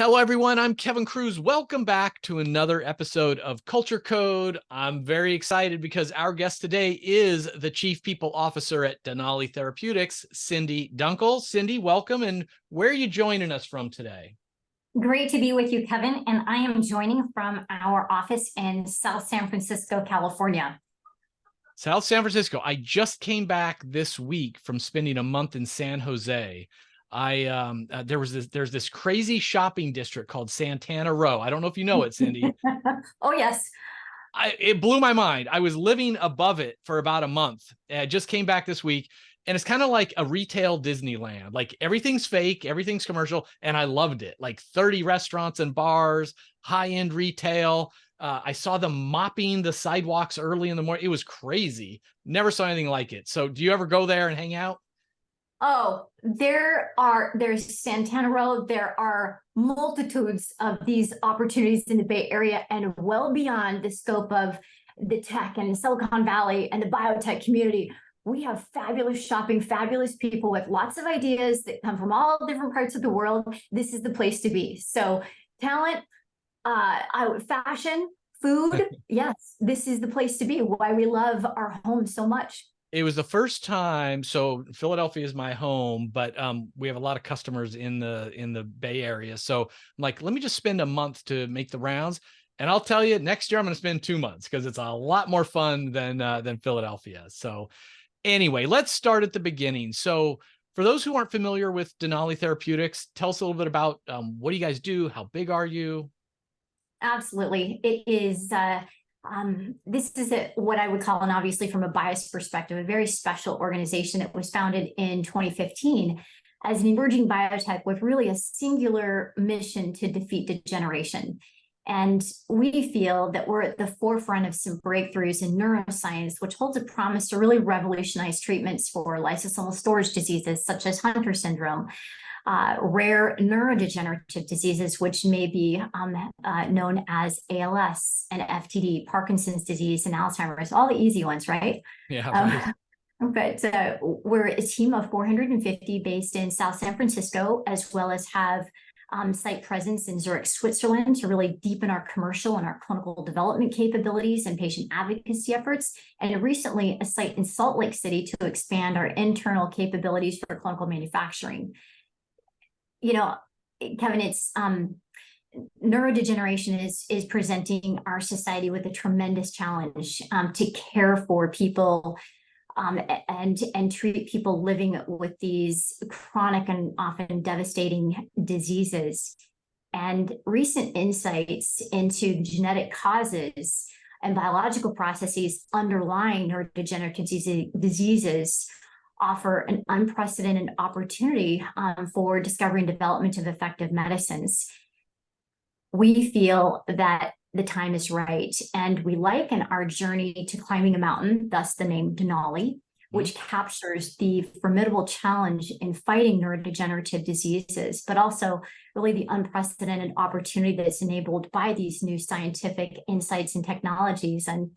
Hello, everyone. I'm Kevin Cruz. Welcome back to another episode of Culture Code. I'm very excited because our guest today is the Chief People Officer at Denali Therapeutics, Cindy Dunkle. Cindy, welcome. And where are you joining us from today? Great to be with you, Kevin. And I am joining from our office in South San Francisco, California. South San Francisco. I just came back this week from spending a month in San Jose. There's this crazy shopping district called Santana Row. I don't know if you know it, Cindy. Oh, yes. It blew my mind. I was living above it for about a month. I just came back this week, and it's kind of like a retail Disneyland. Like everything's fake, everything's commercial, and I loved it. Like 30 restaurants and bars, high-end retail. I saw them mopping the sidewalks early in the morning. It was crazy. Never saw anything like it. So do you ever go there and hang out? Oh, there's Santana Row. There are multitudes of these opportunities in the Bay Area and well beyond the scope of the tech and Silicon Valley and the biotech community. We have fabulous shopping, fabulous people with lots of ideas that come from all different parts of the world. This is the place to be. So talent, fashion, food. Yes, this is the place to be. Why we love our home so much. It was the first time. So Philadelphia is my home, but we have a lot of customers in the Bay Area. So I'm like, let me just spend a month to make the rounds. And I'll tell you, next year I'm going to spend 2 months because it's a lot more fun than Philadelphia. So anyway, let's start at the beginning. So for those who aren't familiar with Denali Therapeutics, tell us a little bit about what do you guys do? How big are you? Absolutely. It is. This is what I would call, and obviously from a bias perspective, a very special organization that was founded in 2015 as an emerging biotech with really a singular mission to defeat degeneration. And we feel that we're at the forefront of some breakthroughs in neuroscience, which holds a promise to really revolutionize treatments for lysosomal storage diseases such as Hunter syndrome, rare neurodegenerative diseases, which may be known as ALS and FTD, Parkinson's disease, and Alzheimer's, all the easy ones, right? Yeah. But we're a team of 450 based in South San Francisco, as well as have site presence in Zurich, Switzerland, to really deepen our commercial and our clinical development capabilities and patient advocacy efforts. And recently, a site in Salt Lake City to expand our internal capabilities for clinical manufacturing. You know, Kevin, it's neurodegeneration is presenting our society with a tremendous challenge to care for people and treat people living with these chronic and often devastating diseases. And recent insights into genetic causes and biological processes underlying neurodegenerative diseases offer an unprecedented opportunity for discovery and development of effective medicines. We feel that the time is right, and we liken our journey to climbing a mountain, thus the name Denali, which captures the formidable challenge in fighting neurodegenerative diseases, but also really the unprecedented opportunity that's enabled by these new scientific insights and technologies. And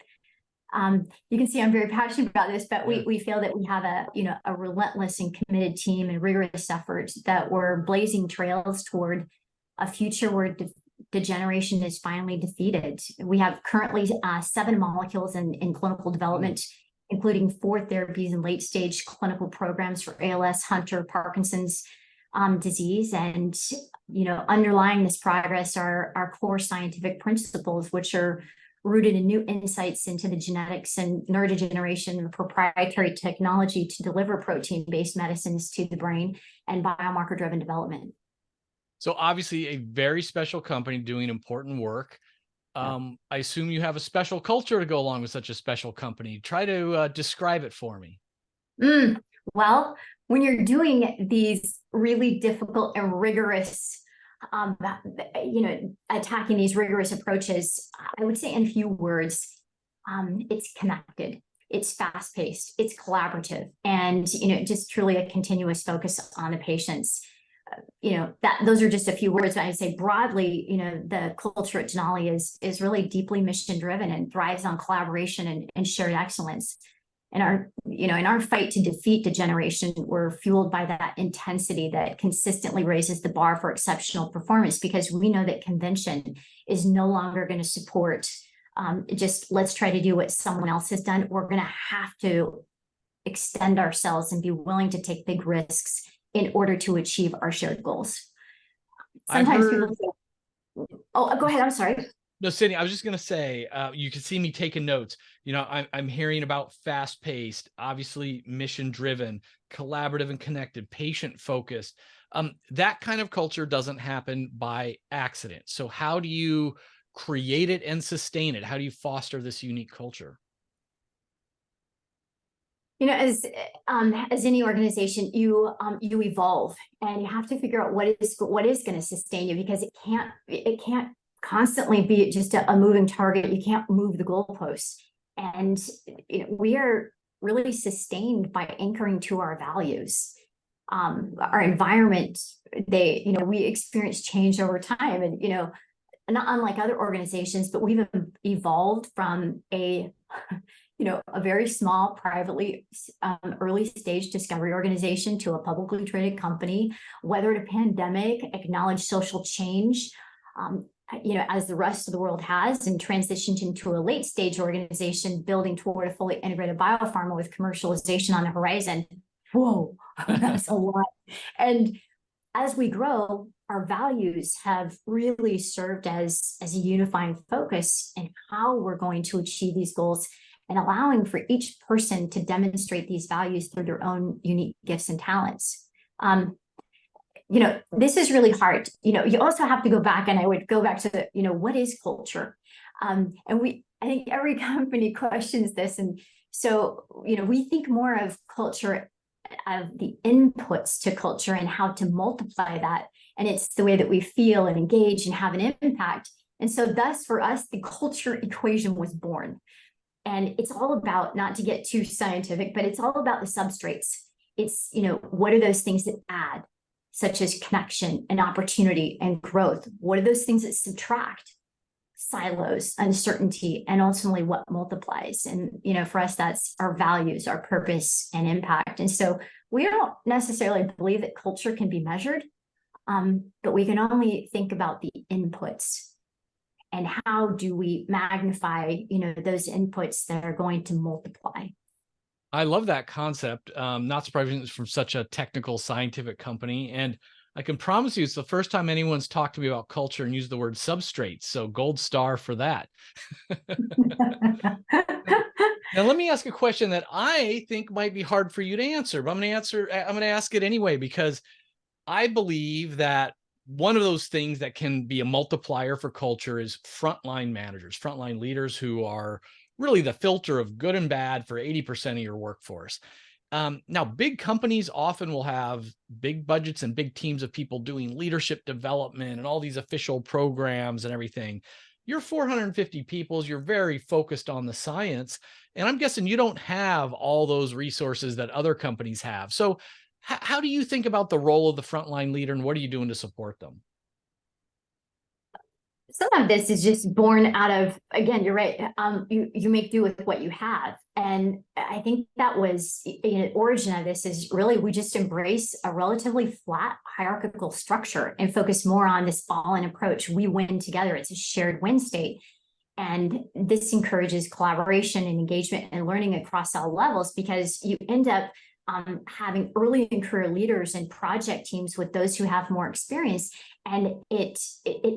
you can see I'm very passionate about this, but we feel that we have a relentless and committed team and rigorous efforts that we're blazing trails toward a future where degeneration is finally defeated. We have currently 7 molecules in clinical development, including 4 therapies in late-stage clinical programs for ALS, Hunter, Parkinson's disease. And underlying this progress are our core scientific principles, which are rooted in new insights into the genetics and neurodegeneration and proprietary technology to deliver protein-based medicines to the brain and biomarker-driven development. So obviously a very special company doing important work. I assume you have a special culture to go along with such a special company. Try to describe it for me. Well, when you're doing these really difficult and rigorous attacking these rigorous approaches, I would say in a few words, it's connected, it's fast-paced, it's collaborative, and just truly a continuous focus on the patients. Those are just a few words. I'd say broadly, the culture at Denali is really deeply mission-driven and thrives on collaboration and shared excellence. in our fight to defeat degeneration, we're fueled by that intensity that consistently raises the bar for exceptional performance, because we know that convention is no longer going to support just let's try to do what someone else has done. We're going to have to extend ourselves and be willing to take big risks in order to achieve our shared goals. Sometimes people say, oh, go ahead. I'm sorry. No, Sydney, I was just going to say, you can see me taking notes. I'm hearing about fast-paced, obviously mission-driven, collaborative and connected, patient-focused. That kind of culture doesn't happen by accident. So how do you create it and sustain it? How do you foster this unique culture? As any organization, you evolve, and you have to figure out what is going to sustain you, because it can't constantly be just a moving target. You can't move the goalposts, and we are really sustained by anchoring to our values. Our environment, we experience change over time, and not unlike other organizations, but we've evolved from a very small, privately early stage discovery organization to a publicly traded company, weathered a pandemic, acknowledged social change, as the rest of the world has, and transitioned into a late stage organization building toward a fully integrated biopharma with commercialization on the horizon. Whoa, that's a lot. And as we grow, our values have really served as a unifying focus in how we're going to achieve these goals, and allowing for each person to demonstrate these values through their own unique gifts and talents. This is really hard. You also have to go back, and I would go back to what is culture? I think every company questions this. And so, we think more of culture, of the inputs to culture and how to multiply that. And it's the way that we feel and engage and have an impact. And so thus for us, the culture equation was born. And it's all about, not to get too scientific, but it's all about the substrates. It's, what are those things that add, such as connection and opportunity and growth? What are those things that subtract? Silos, uncertainty, and ultimately what multiplies. And, for us, that's our values, our purpose, and impact. And so we don't necessarily believe that culture can be measured, but we can only think about the inputs. And how do we magnify, those inputs that are going to multiply? I love that concept. Not surprising it's from such a technical, scientific company. And I can promise you it's the first time anyone's talked to me about culture and used the word substrates. So gold star for that. Now, let me ask a question that I think might be hard for you to answer, but I'm going to ask it anyway, because I believe that one of those things that can be a multiplier for culture is frontline managers, frontline leaders, who are really the filter of good and bad for 80% of your workforce. Now, big companies often will have big budgets and big teams of people doing leadership development and all these official programs and everything. You're 450 people, you're very focused on the science, and I'm guessing you don't have all those resources that other companies have. So how do you think about the role of the frontline leader, and what are you doing to support them? Some of this is just born out of, again, you're right. You make do with what you have. And I think that was, the origin of this is really, we just embrace a relatively flat hierarchical structure and focus more on this all-in approach. We win together. It's a shared win state. And this encourages collaboration and engagement and learning across all levels, because you end up having early in career leaders and project teams with those who have more experience. And it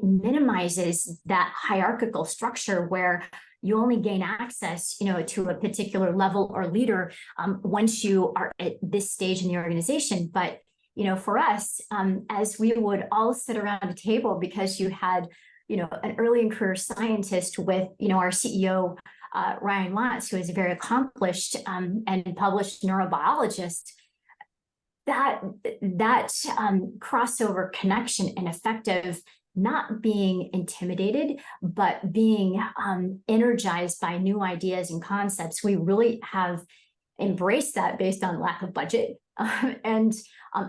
minimizes that hierarchical structure where you only gain access, to a particular level or leader once you are at this stage in the organization. But, for us, as we would all sit around a table, because you had, an early in career scientist with, our CEO, Ryan Watts, who is a very accomplished and published neurobiologist, that crossover connection and effective, not being intimidated, but being energized by new ideas and concepts. We really have embraced that based on lack of budget and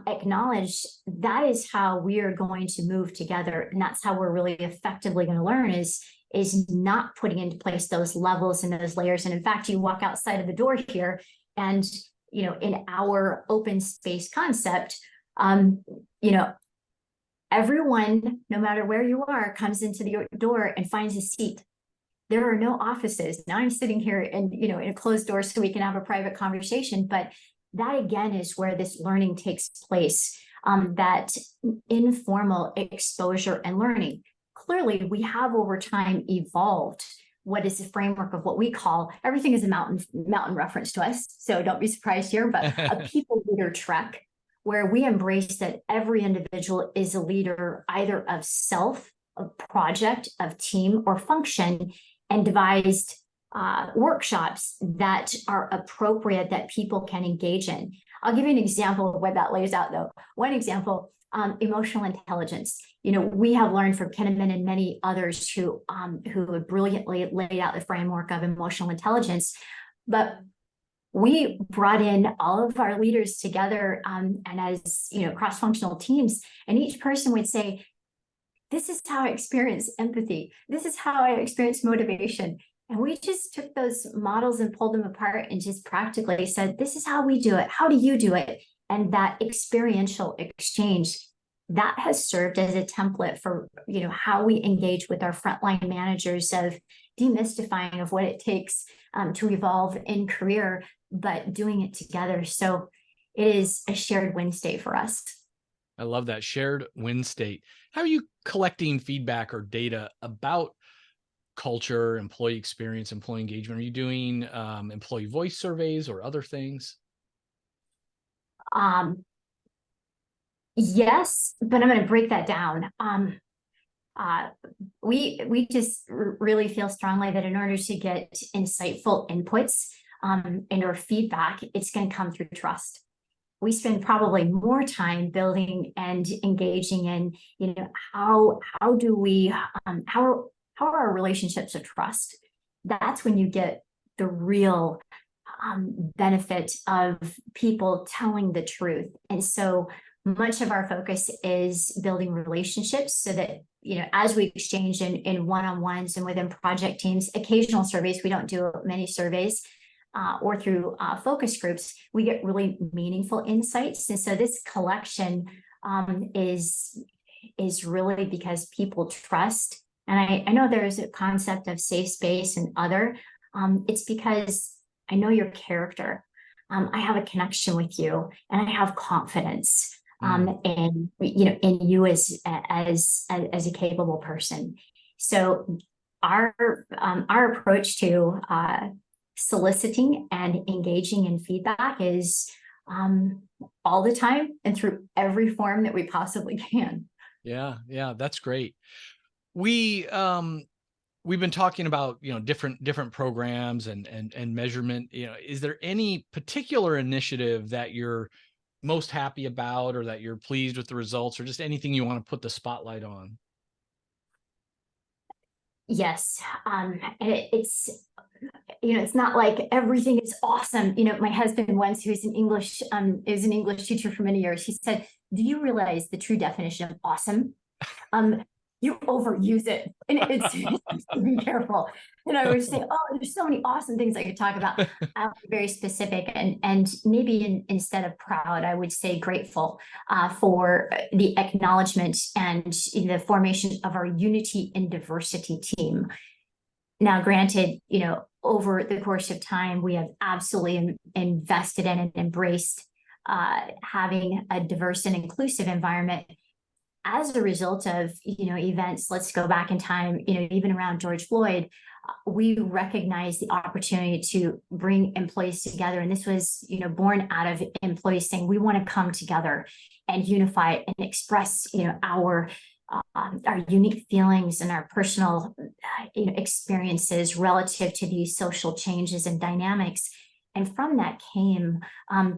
acknowledge that is how we are going to move together. And that's how we're really effectively going to learn, is is not putting into place those levels and those layers. And in fact, you walk outside of the door here and, in our open space concept, everyone, no matter where you are, comes into the door and finds a seat. There are no offices. Now I'm sitting here in a closed door so we can have a private conversation, but that again is where this learning takes place, that informal exposure and learning. Clearly, we have over time evolved what is the framework of what we call, everything is a mountain reference to us, so don't be surprised here, but a people leader trek, where we embrace that every individual is a leader either of self, of project, of team, or function, and devised workshops that are appropriate that people can engage in. I'll give you an example of what that lays out, though. One example, emotional intelligence. We have learned from Kinnaman and many others who have brilliantly laid out the framework of emotional intelligence, but we brought in all of our leaders together and as cross-functional teams, and each person would say, this is how I experience empathy. This is how I experience motivation. And we just took those models and pulled them apart and just practically said, this is how we do it. How do you do it? And that experiential exchange, that has served as a template for, how we engage with our frontline managers of demystifying of what it takes to evolve in career, but doing it together. So it is a shared win state for us. I love that shared win state. How are you collecting feedback or data about culture, employee experience, employee engagement? Are you doing employee voice surveys or other things? Yes, but I'm going to break that down. We just really feel strongly that in order to get insightful inputs and or feedback, it's going to come through trust. We spend probably more time building and engaging in, how do we, how are our relationships of trust? That's when you get the real benefit of people telling the truth. And so much of our focus is building relationships so that, as we exchange in one-on-ones and within project teams, occasional surveys, we don't do many surveys, or through focus groups, we get really meaningful insights. And so this collection is really because people trust. And I know there's a concept of safe space and other. It's because I know your character. I have a connection with you, and I have confidence in you as a capable person. So our approach to soliciting and engaging in feedback is all the time and through every form that we possibly can. Yeah, that's great. We've been talking about different programs and measurement. Is there any particular initiative that you're most happy about, or that you're pleased with the results, or just anything you want to put the spotlight on? Yes, it's not like everything is awesome. My husband once, who's an English teacher for many years, he said, "Do you realize the true definition of awesome? You overuse it, and it's be careful." And I would say, "Oh, there's so many awesome things I could talk about." I'll be very specific, and maybe instead of proud, I would say grateful for the acknowledgement and the formation of our unity and diversity team. Now, granted, over the course of time, we have absolutely invested in and embraced having a diverse and inclusive environment. As a result of, events, let's go back in time, even around George Floyd, we recognize the opportunity to bring employees together. And this was, born out of employees saying, we want to come together and unify and express, our unique feelings and our personal, experiences relative to these social changes and dynamics. And from that came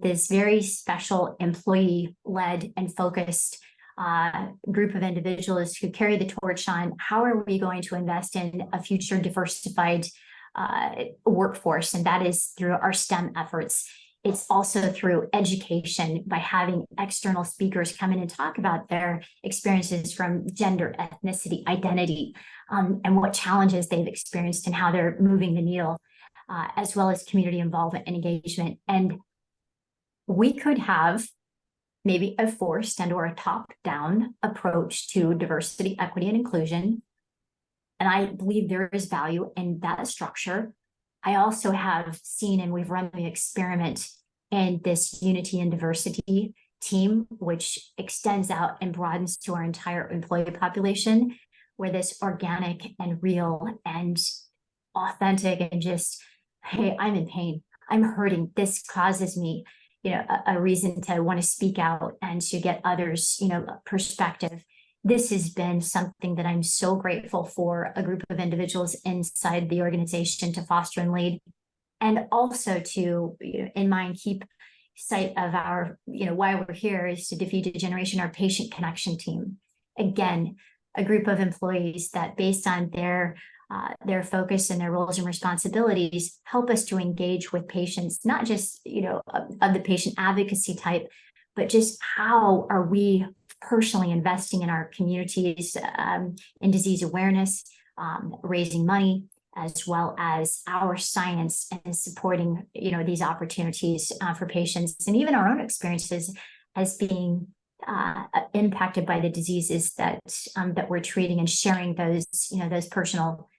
this very special employee-led and focused group of individuals who carry the torch on how are we going to invest in a future diversified workforce, and that is through our STEM efforts. It's also through education by having external speakers come in and talk about their experiences from gender, ethnicity, identity, and what challenges they've experienced and how they're moving the needle, as well as community involvement and engagement. And we could have maybe a forced and or a top-down approach to diversity, equity, and inclusion. And I believe there is value in that structure. I also have seen, and we've run the experiment in this unity and diversity team, which extends out and broadens to our entire employee population, where this organic and real and authentic and just, hey, I'm in pain, I'm hurting, this causes me, a reason to want to speak out and to get others, perspective. This has been something that I'm so grateful for a group of individuals inside the organization to foster and lead, and also to, in mind, keep sight of our, why we're here is to defeat degeneration, our patient connection team. Again, a group of employees that, based on their focus and their roles and responsibilities, help us to engage with patients, not just, of the patient advocacy type, but just how are we personally investing in our communities, in disease awareness, raising money, as well as our science and supporting, these opportunities for patients, and even our own experiences as being impacted by the diseases that we're treating, and sharing those, those personal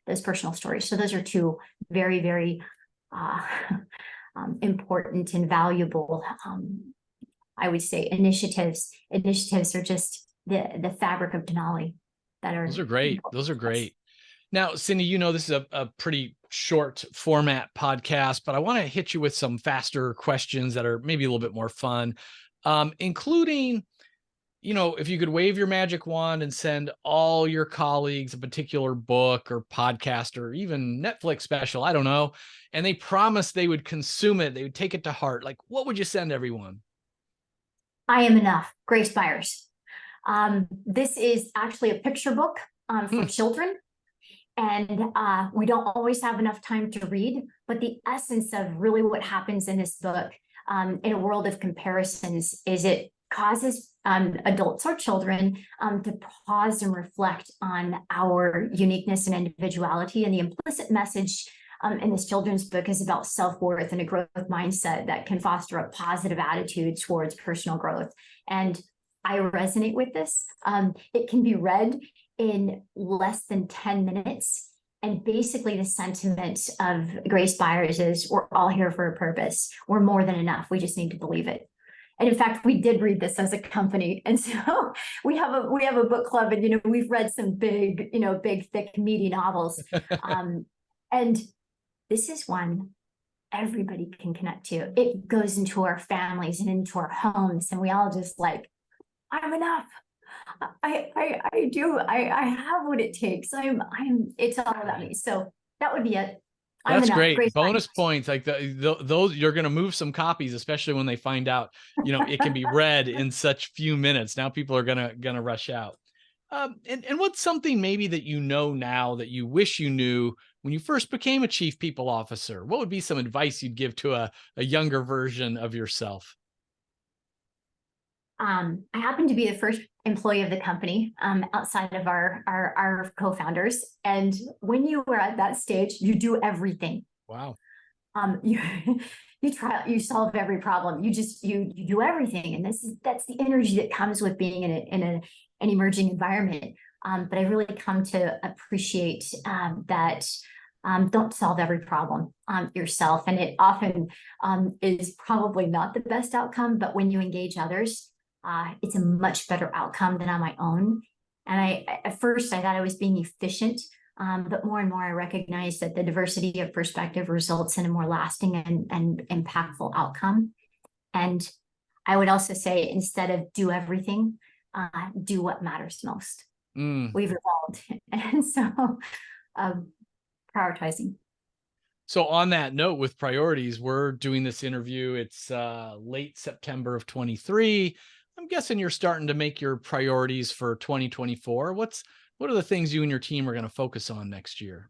stories. So those are two very, very important and valuable, I would say, initiatives. Initiatives are just the fabric of Denali that are. Those are great. Those are great. Now, Cindy, this is a pretty short format podcast, but I want to hit you with some faster questions that are maybe a little bit more fun, including, if you could wave your magic wand and send all your colleagues a particular book or podcast or even Netflix special, I don't know, and they promised they would consume it, they would take it to heart, like, what would you send everyone? I Am Enough, Grace Byers. This is actually a picture book for children. And we don't always have enough time to read, but the essence of really what happens in this book, in a world of comparisons, is it causes adults or children to pause and reflect on our uniqueness and individuality. And the implicit message in this children's book is about self-worth and a growth mindset that can foster a positive attitude towards personal growth. And I resonate with this. It can be read in less than 10 minutes. And basically the sentiment of Grace Byers is, we're all here for a purpose. We're more than enough. We just need to believe it. And in fact, we did read this as a company. And so we have a book club, and, we've read some big, thick, meaty novels. And this is one everybody can connect to. It goes into our families and into our homes, and we all just like, I'm enough. I do. I have what it takes. It's all about me. So that would be it. That's great. Bonus points. Like those, you're going to move some copies, especially when they find out, it can be read in such few minutes. Now people are going to rush out. And what's something maybe that now that you wish you knew when you first became a chief people officer? What would be some advice you'd give to a younger version of yourself? I happen to be the first employee of the company, outside of our co-founders. And when you were at that stage, you do everything. Wow. You solve every problem. You do everything. And that's the energy that comes with being in an emerging environment. But I really come to appreciate that. Don't solve every problem yourself. And it often is probably not the best outcome, but when you engage others, it's a much better outcome than on my own. And at first I thought I was being efficient, but more and more I recognized that the diversity of perspective results in a more lasting and impactful outcome. And I would also say, instead of do everything, do what matters most. We've evolved. And so prioritizing. So on that note, with priorities, we're doing this interview. It's late September of 23. I'm guessing you're starting to make your priorities for 2024. What are the things you and your team are going to focus on next year?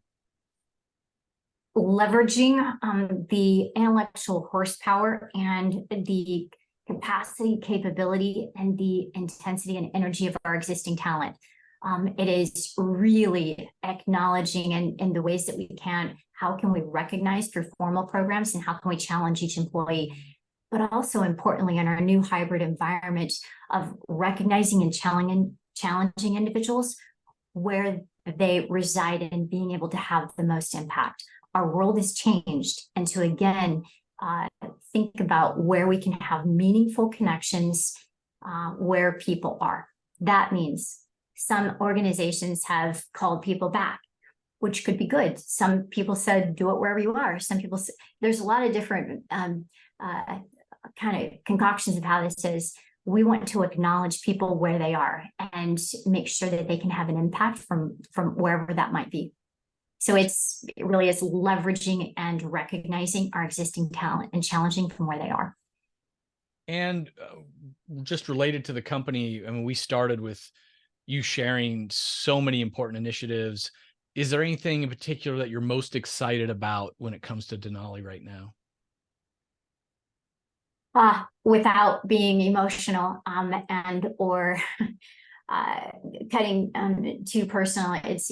leveraging the intellectual horsepower and the capacity, capability, and the intensity and energy of our existing talent. It is really acknowledging in the ways that we can, how can we recognize through formal programs and how can we challenge each employee, but also importantly in our new hybrid environment of recognizing and challenging individuals where they reside and being able to have the most impact. Our world has changed, and to again think about where we can have meaningful connections where people are. That means some organizations have called people back, which could be good. Some people said, do it wherever you are. Some people, there's a lot of different kind of concoctions of how this is. We want to acknowledge people where they are and make sure that they can have an impact from wherever that might be. So it really is leveraging and recognizing our existing talent and challenging from where they are. And just related to the company, I mean, we started with you sharing so many important initiatives. Is there anything in particular that you're most excited about when it comes to Denali right now? Without being emotional and or cutting too personal, it's,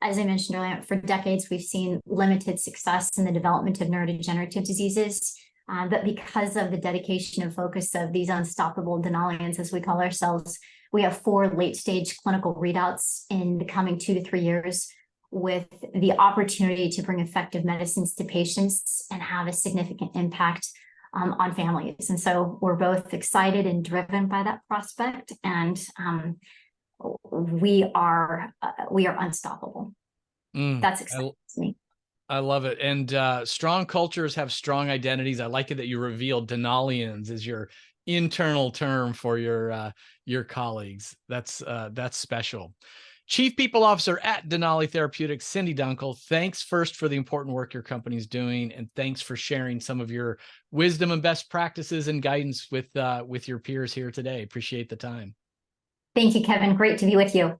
as I mentioned earlier, for decades, we've seen limited success in the development of neurodegenerative diseases. But because of the dedication and focus of these unstoppable Denalians, as we call ourselves, we have 4 late-stage clinical readouts in the coming 2 to 3 years with the opportunity to bring effective medicines to patients and have a significant impact on families. And so we're both excited and driven by that prospect, and we are unstoppable. That's exciting to me. I love it. And strong cultures have strong identities. I like it that you revealed Denalians as your internal term for your colleagues. That's special. Chief People Officer at Denali Therapeutics, Cindy Dunkle, thanks first for the important work your company's doing, and thanks for sharing some of your wisdom and best practices and guidance with your peers here today. Appreciate the time. Thank you, Kevin. Great to be with you.